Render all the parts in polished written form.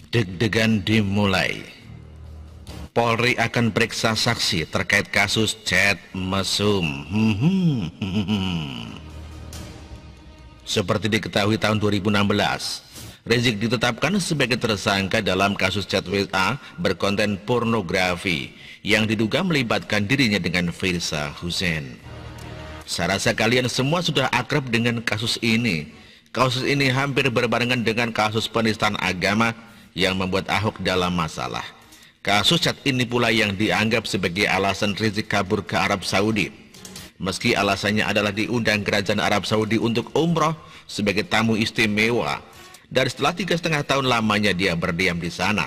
Deg-degan dimulai. Polri akan periksa saksi terkait kasus chat mesum. Seperti diketahui tahun 2016, Rizik ditetapkan sebagai tersangka dalam kasus chat WA berkonten pornografi yang diduga melibatkan dirinya dengan Firza Hussein. Saya rasa kalian semua sudah akrab dengan kasus ini. Kasus ini hampir berbarengan dengan kasus penistaan agama yang membuat Ahok dalam masalah. Kasus chat ini pula yang dianggap sebagai alasan Rizik kabur ke Arab Saudi. Meski alasannya adalah diundang kerajaan Arab Saudi untuk umroh sebagai tamu istimewa, dan setelah 3,5 tahun lamanya dia berdiam di sana.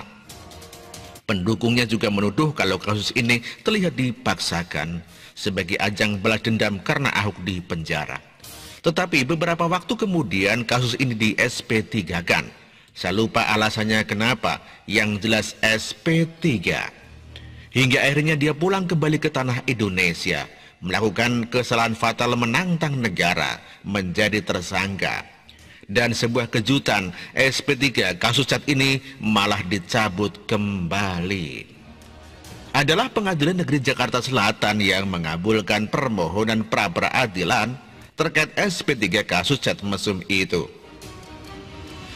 Pendukungnya juga menuduh kalau kasus ini terlihat dipaksakan sebagai ajang balas dendam karena Ahok di penjara. Tetapi beberapa waktu kemudian kasus ini di SP3-kan. Saya lupa alasannya kenapa, yang jelas SP3. Hingga akhirnya dia pulang kembali ke tanah Indonesia, melakukan kesalahan fatal menantang negara, menjadi tersangka. Dan sebuah kejutan, SP3 kasus chat ini malah dicabut kembali. Adalah Pengadilan Negeri Jakarta Selatan yang mengabulkan permohonan pra-peradilan terkait SP3 kasus chat mesum itu.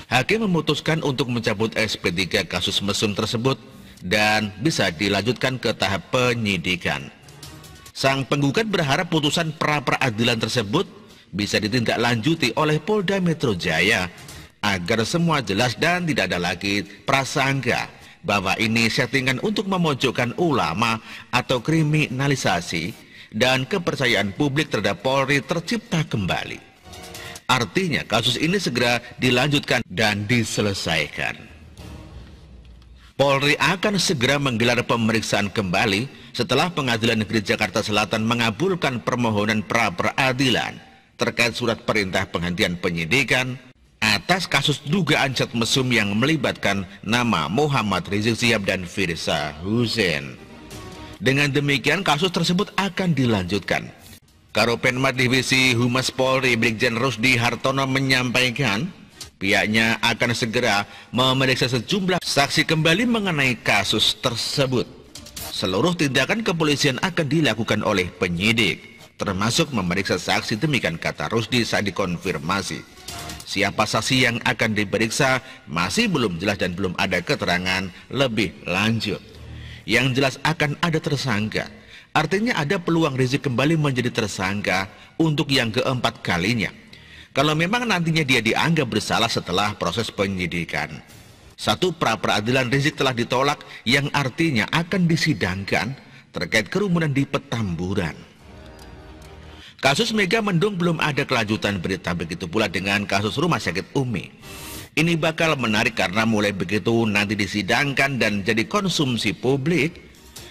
Hakim memutuskan untuk mencabut SP3 kasus mesum tersebut dan bisa dilanjutkan ke tahap penyidikan. Sang penggugat berharap putusan pra-peradilan tersebut bisa ditindaklanjuti oleh Polda Metro Jaya agar semua jelas dan tidak ada lagi prasangka bahwa ini settingan untuk memojokkan ulama atau kriminalisasi, dan kepercayaan publik terhadap Polri tercipta kembali. Artinya kasus ini segera dilanjutkan dan diselesaikan. Polri akan segera menggelar pemeriksaan kembali setelah Pengadilan Negeri Jakarta Selatan mengabulkan permohonan pra-peradilan terkait surat perintah penghentian penyidikan atas kasus dugaan chat mesum yang melibatkan nama Muhammad Rizik Syihab dan Firza Hussein. Dengan demikian kasus tersebut akan dilanjutkan. Karopenmas Divisi Humas Polri Brigjen Rusdi Hartono menyampaikan pihaknya akan segera memeriksa sejumlah saksi kembali mengenai kasus tersebut. Seluruh tindakan kepolisian akan dilakukan oleh penyidik, termasuk memeriksa saksi, demikian kata Rusdi saat dikonfirmasi. Siapa saksi yang akan diperiksa masih belum jelas dan belum ada keterangan lebih lanjut. Yang jelas akan ada tersangka. Artinya ada peluang Rizik kembali menjadi tersangka untuk yang keempat kalinya. Kalau memang nantinya dia dianggap bersalah setelah proses penyidikan. Satu pra-peradilan Rizik telah ditolak, yang artinya akan disidangkan terkait kerumunan di Petamburan. Kasus Mega Mendung belum ada kelanjutan berita, begitu pula dengan kasus Rumah Sakit Umi. Ini bakal menarik karena mulai begitu nanti disidangkan dan jadi konsumsi publik,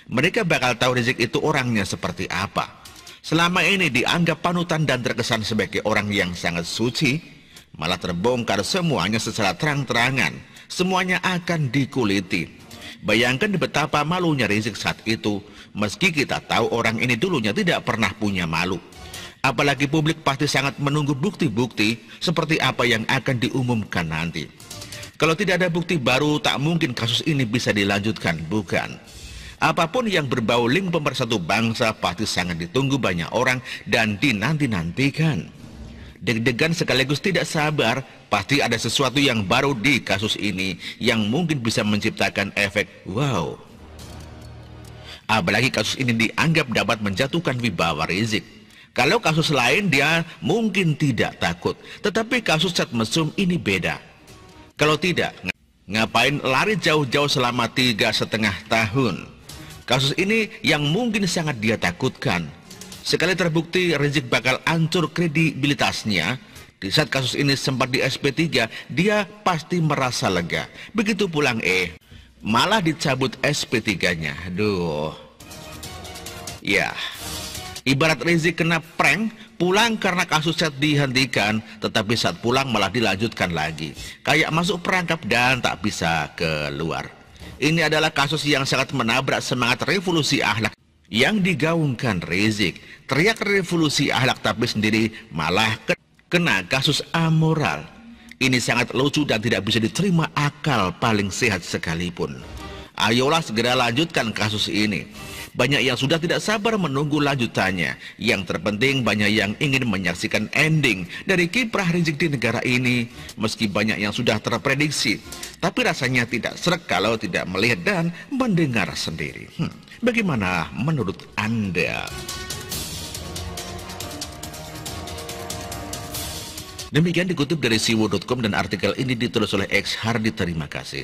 mereka bakal tahu Rizik itu orangnya seperti apa. Selama ini dianggap panutan dan terkesan sebagai orang yang sangat suci, malah terbongkar semuanya secara terang-terangan. Semuanya akan dikuliti. Bayangkan betapa malunya Rizik saat itu, meski kita tahu orang ini dulunya tidak pernah punya malu. Apalagi publik pasti sangat menunggu bukti-bukti seperti apa yang akan diumumkan nanti. Kalau tidak ada bukti baru, tak mungkin kasus ini bisa dilanjutkan, bukan? Apapun yang berbau link pemersatu bangsa pasti sangat ditunggu banyak orang dan dinanti-nantikan. Deg-degan sekaligus tidak sabar, pasti ada sesuatu yang baru di kasus ini yang mungkin bisa menciptakan efek wow. Apalagi kasus ini dianggap dapat menjatuhkan wibawa Rizik. Kalau kasus lain dia mungkin tidak takut, tetapi kasus chat mesum ini beda. Kalau tidak, ngapain lari jauh-jauh selama 3,5 tahun? Kasus ini yang mungkin sangat dia takutkan. Sekali terbukti Rizik bakal hancur kredibilitasnya. Di saat kasus ini sempat di SP3, dia pasti merasa lega. Begitu pulang malah dicabut SP3-nya. Aduh. Ya. Ibarat Rizik kena prank, pulang karena kasus chat dihentikan, tetapi saat pulang malah dilanjutkan lagi. Kayak masuk perangkap dan tak bisa keluar. Ini adalah kasus yang sangat menabrak semangat revolusi akhlak yang digaungkan Rizik. Teriak revolusi akhlak tapi sendiri malah kena kasus amoral. Ini sangat lucu dan tidak bisa diterima akal paling sehat sekalipun. Ayolah segera lanjutkan kasus ini. Banyak yang sudah tidak sabar menunggu lanjutannya. Yang terpenting banyak yang ingin menyaksikan ending dari kiprah Rizik di negara ini. Meski banyak yang sudah terprediksi, tapi rasanya tidak sreg kalau tidak melihat dan mendengar sendiri. Bagaimana menurut Anda? Demikian dikutip dari siwo.com dan artikel ini ditulis oleh X Hardi. Terima kasih.